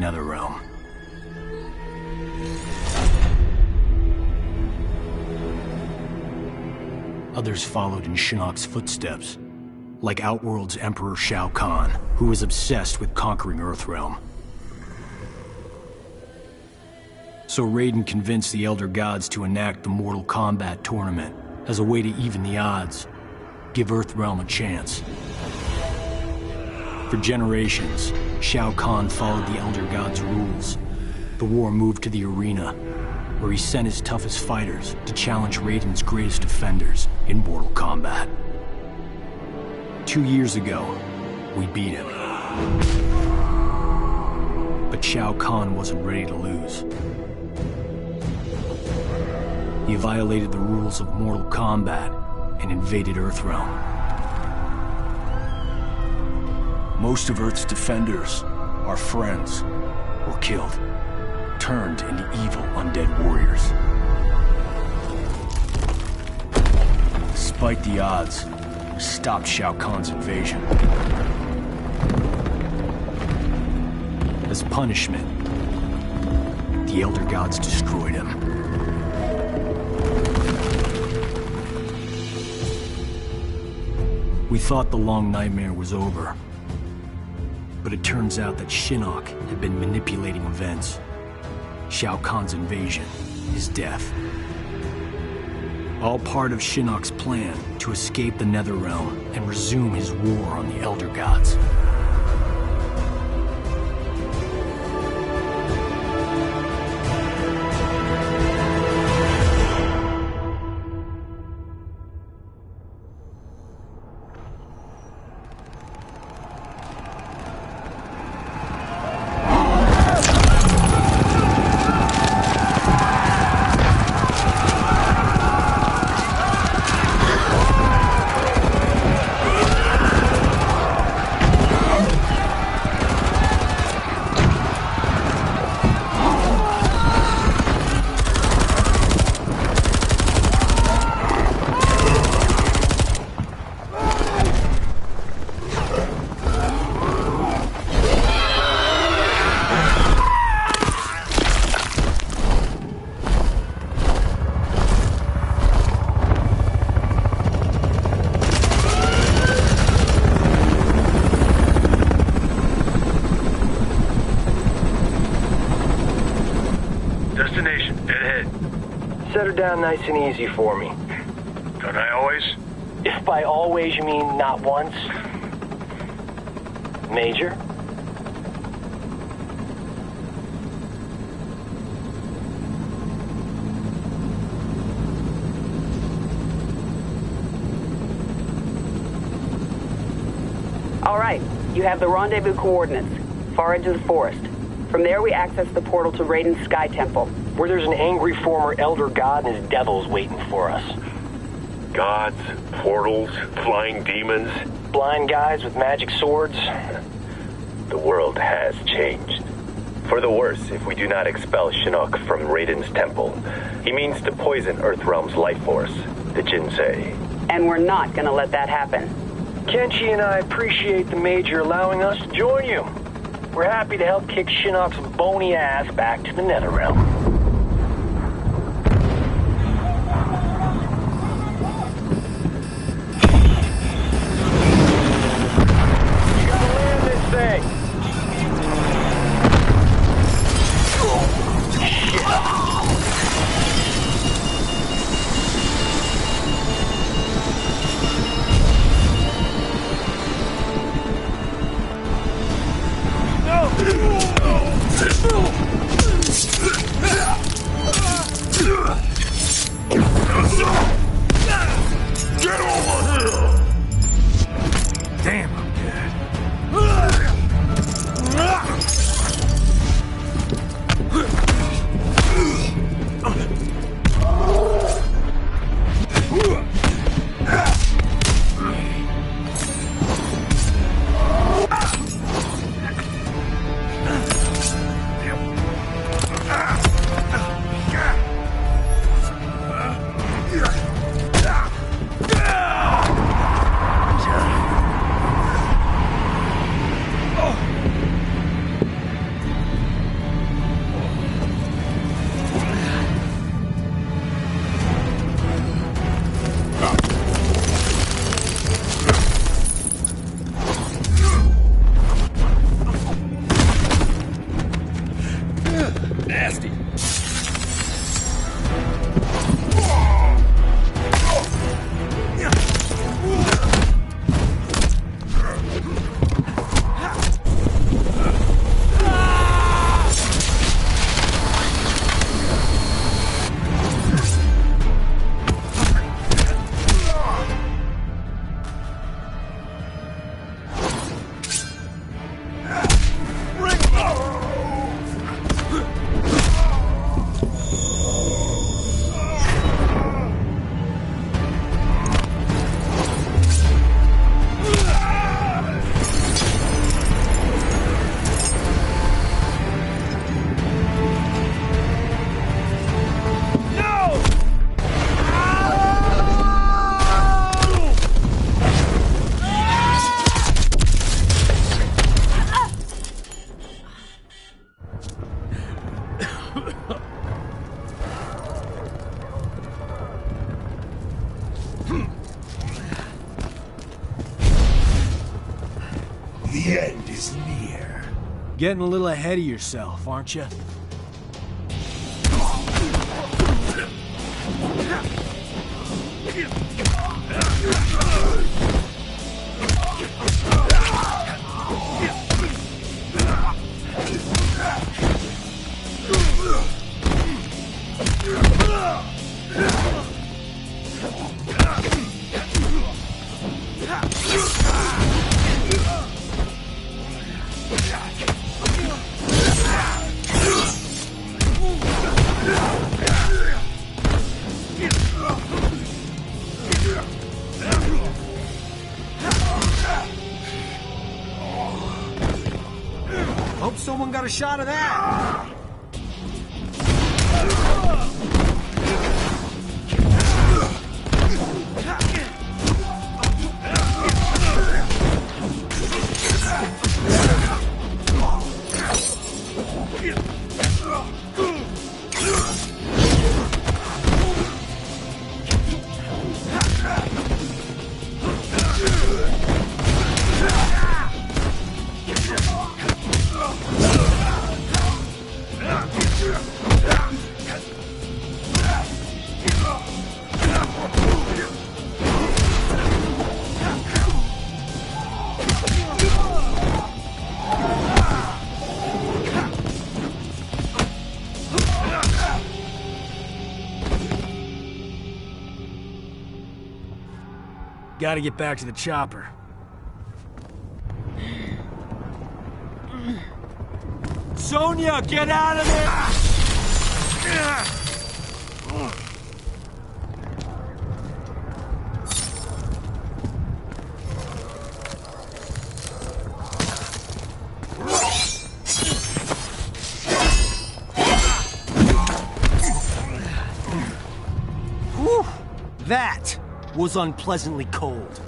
Netherrealm. Others followed in Shinnok's footsteps, like Outworld's Emperor Shao Kahn, who was obsessed with conquering Earthrealm. So Raiden convinced the Elder Gods to enact the Mortal Kombat tournament as a way to even the odds, give Earthrealm a chance. For generations, Shao Kahn followed the Elder Gods' rules. The war moved to the arena, where he sent his toughest fighters to challenge Raiden's greatest defenders in Mortal Kombat. 2 years ago, we beat him. But Shao Kahn wasn't ready to lose. He violated the rules of Mortal Kombat and invaded Earthrealm. Most of Earth's defenders, our friends, were killed, turned into evil undead warriors. Despite the odds, we stopped Shao Kahn's invasion. As punishment, the Elder Gods destroyed him. We thought the long nightmare was over, but it turns out that Shinnok had been manipulating events. Shao Kahn's invasion, his death. All part of Shinnok's plan to escape the Netherrealm and resume his war on the Elder Gods. Down nice and easy for me. Don't I always? If by always you mean not once. Major? All right, you have the rendezvous coordinates, far into the forest. From there we access the portal to Raiden's Sky Temple, where there's an angry former Elder God and his devils waiting for us. Gods, portals, flying demons. Blind guys with magic swords. The world has changed. For the worse if we do not expel Shinnok from Raiden's temple. He means to poison Earthrealm's life force, the Jinsei. And we're not gonna let that happen. Kenshi and I appreciate the Major allowing us to join you. We're happy to help kick Shinnok's bony ass back to the Netherrealm. Nasty. The end is near. Getting a little ahead of yourself, aren't you? Hope someone got a shot of that! Gotta get back to the chopper. Sonia, get out of there! Whew! That was unpleasantly cold.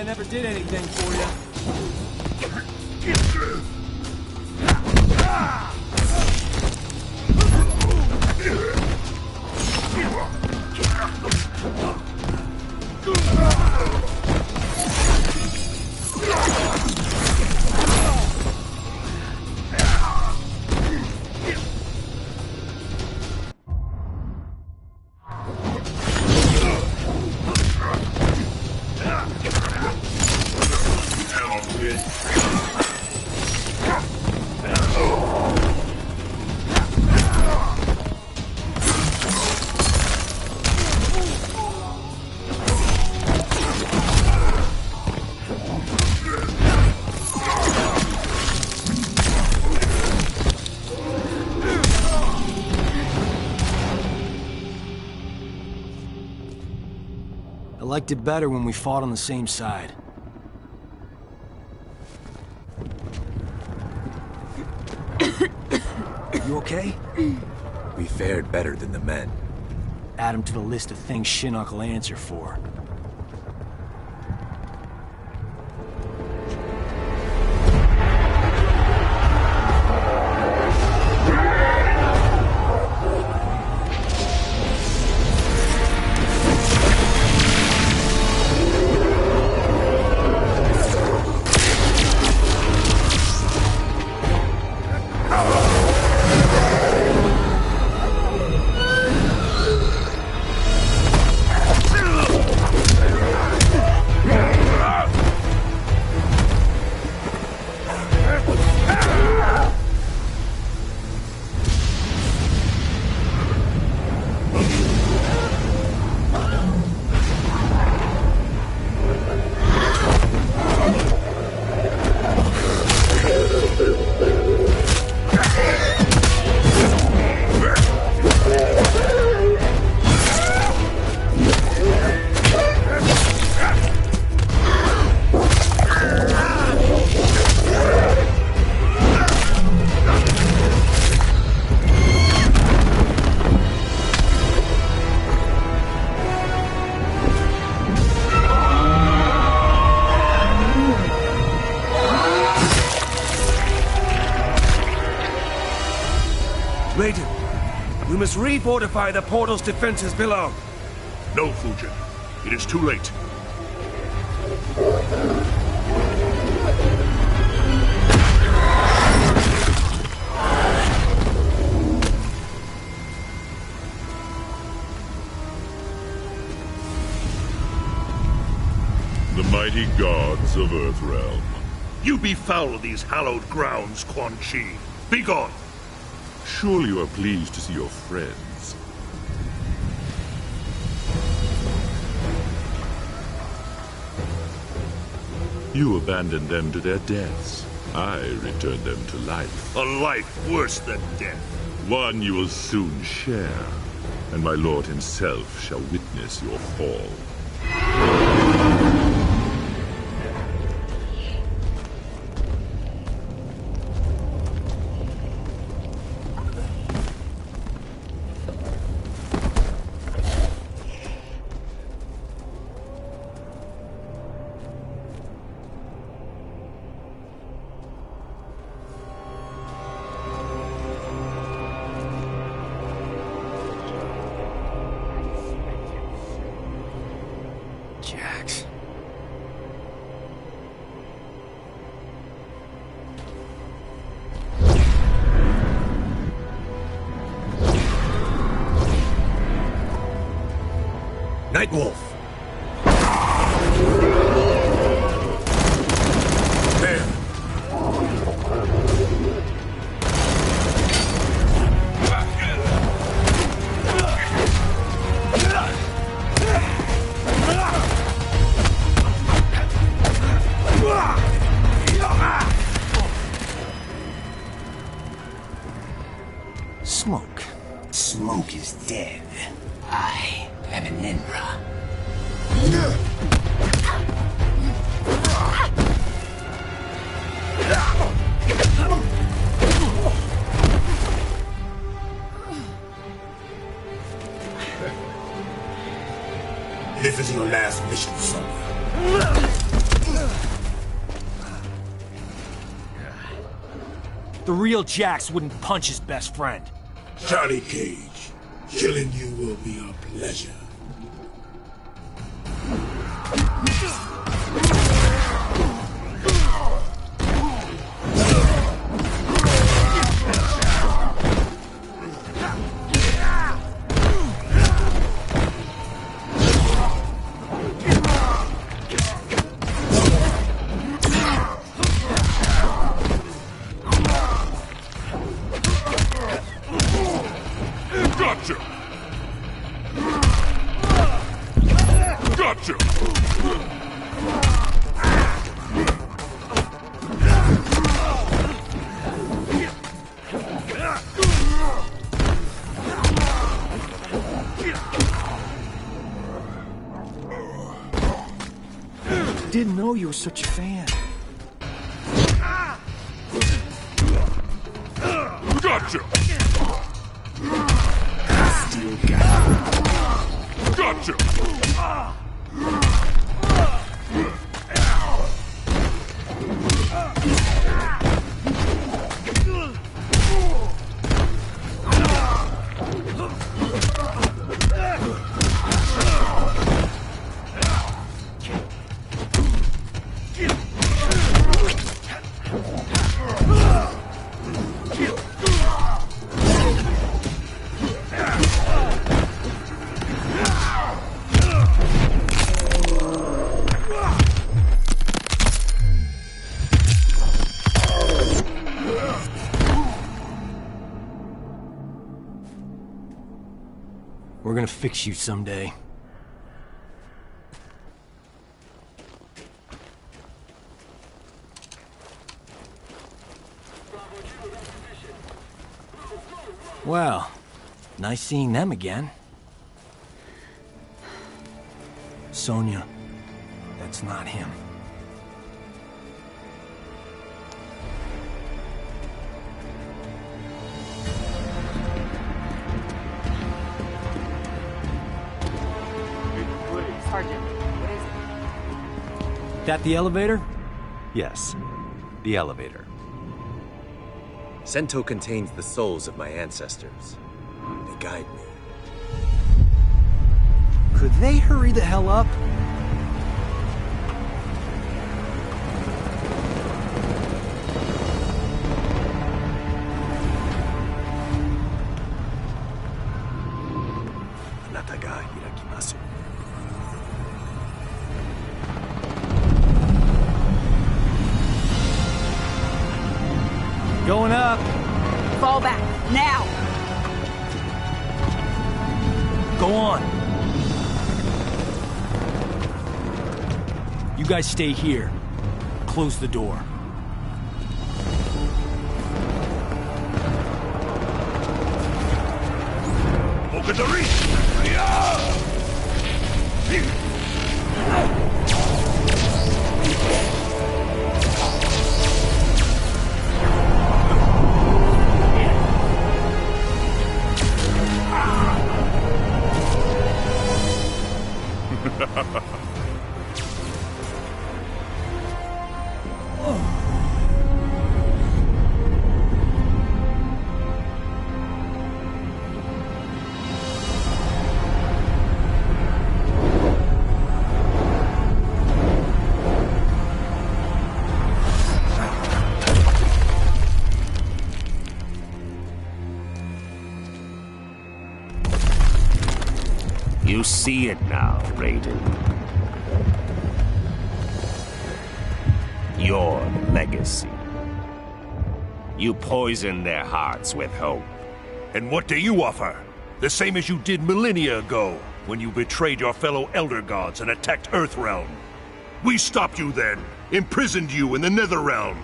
I never did anything for you. I liked it better when we fought on the same side. You okay? We fared better than the men. Add him to the list of things Shinnok will answer for. Raiden, we must refortify the portal's defenses below. No, Fujin. It is too late. The mighty gods of Earthrealm. You befoul these hallowed grounds, Quan Chi. Begone! Surely you are pleased to see your friends. You abandoned them to their deaths. I returned them to life. A life worse than death. One you will soon share, and my lord himself shall witness your fall. Jax. Nightwolf! There! Smoke. Smoke is dead. I am an Enra. This is your last mission, son. The real Jax wouldn't punch his best friend. Johnny Cage, killing you will be a pleasure. Gotcha! Gotcha! Didn't know you were such a fan. Gotcha! Still got it. Gotcha! We're gonna fix you someday. Well, nice seeing them again. Sonya, that's not him. Sergeant, what is it? That the elevator? Yes, the elevator. Sento contains the souls of my ancestors. They guide me. Could they hurry the hell up? Anata ga hirakimasu. Going up. Fall back, now! Go on. You guys stay here. Close the door. Look at the reach! You see it now, Raiden. Your legacy. You poisoned their hearts with hope. And what do you offer? The same as you did millennia ago, when you betrayed your fellow Elder Gods and attacked Earthrealm. We stopped you then, imprisoned you in the Netherrealm.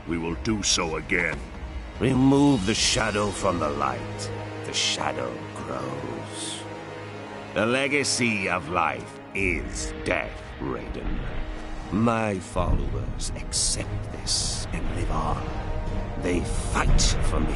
We will do so again. Remove the shadow from the light. The shadow grows. The legacy of life is death, Raiden. My followers accept this and live on. They fight for me.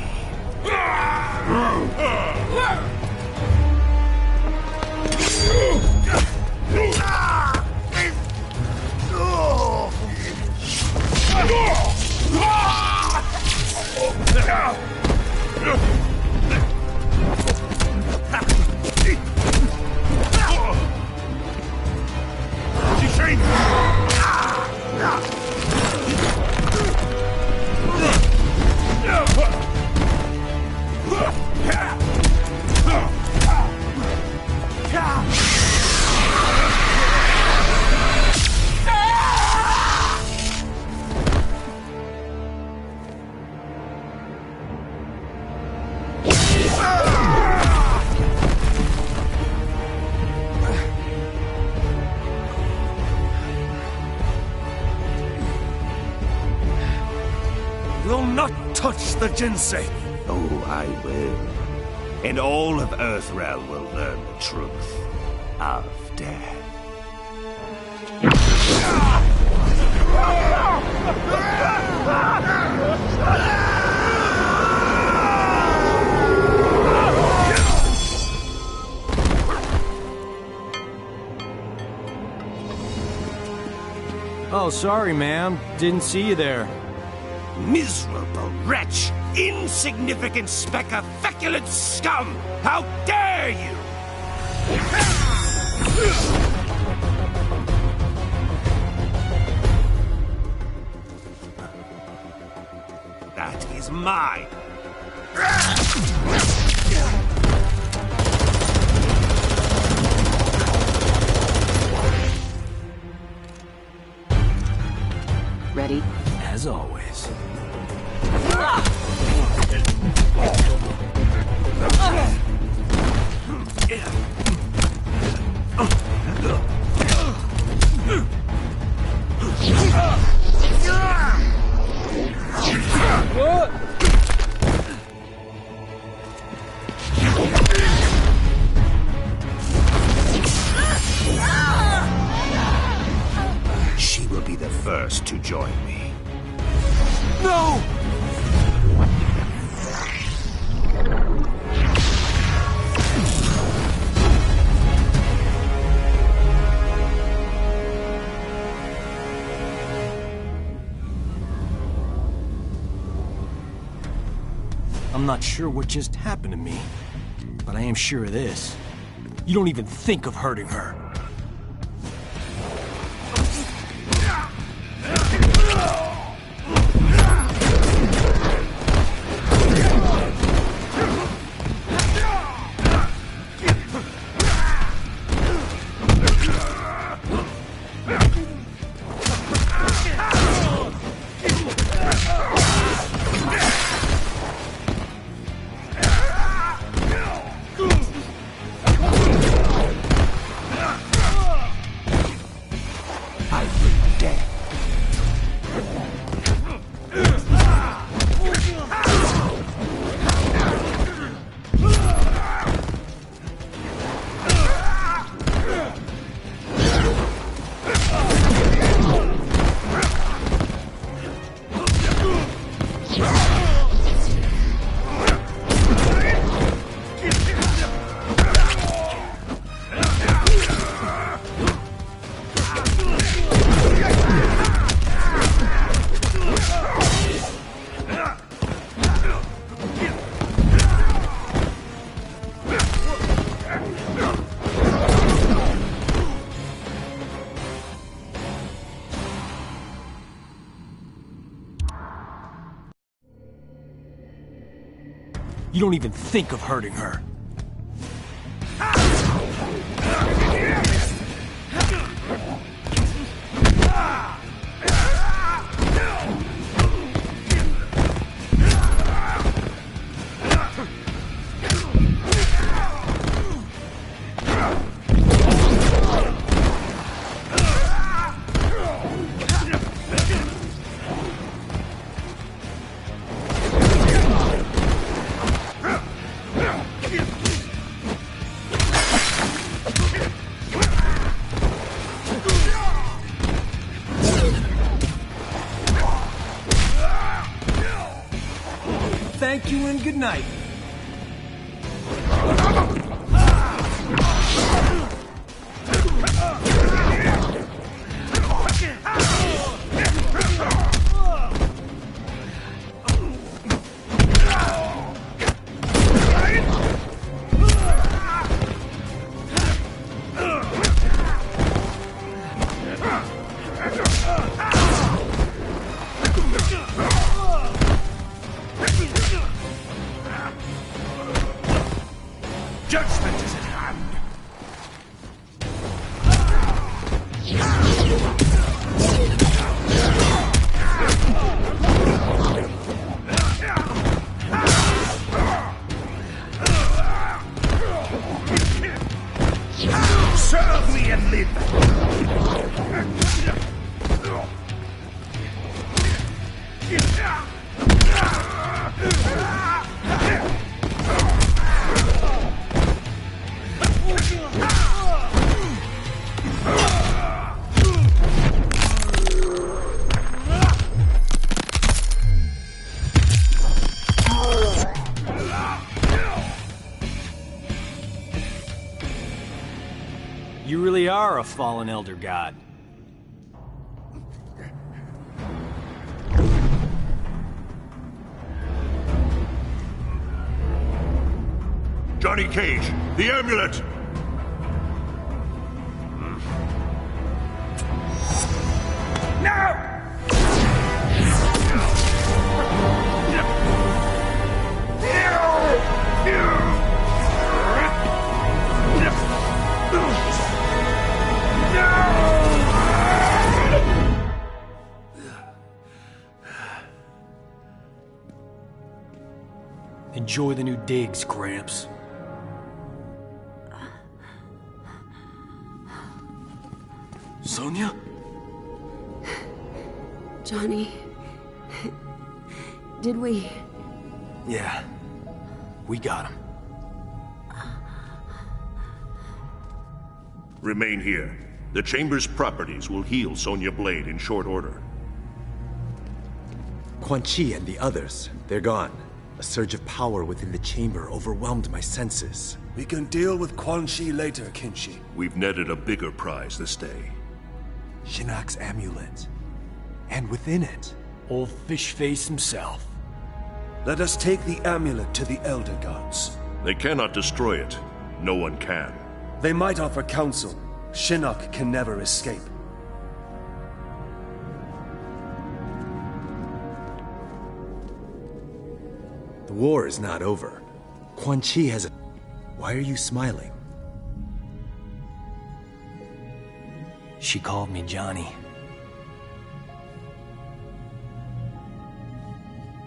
the Jinsei. Oh, I will. And all of Earthrealm will learn the truth of death. Oh, sorry, ma'am. Didn't see you there. Miserable wretch! Insignificant speck of feculent scum! How dare you! That is mine! Ready? As always. She will be the first to join me. No! I'm not sure what just happened to me, but I am sure of this. You don't even think of hurting her. You don't even think of hurting her. Thank you and good night. Judgment is at hand. Serve me and live. You really are a fallen Elder God. Johnny Cage, the amulet! Enjoy the new digs, Gramps. Sonya? Johnny... Did we... Yeah. We got him. Remain here. The Chamber's properties will heal Sonya Blade in short order. Quan Chi and the others, they're gone. A surge of power within the chamber overwhelmed my senses. We can deal with Quan Chi later, Kinshi. We've netted a bigger prize this day. Shinnok's amulet. And within it... Old fish face himself. Let us take the amulet to the Elder Gods. They cannot destroy it. No one can. They might offer counsel. Shinnok can never escape. The war is not over. Quan Chi has a... Why are you smiling? She called me Johnny.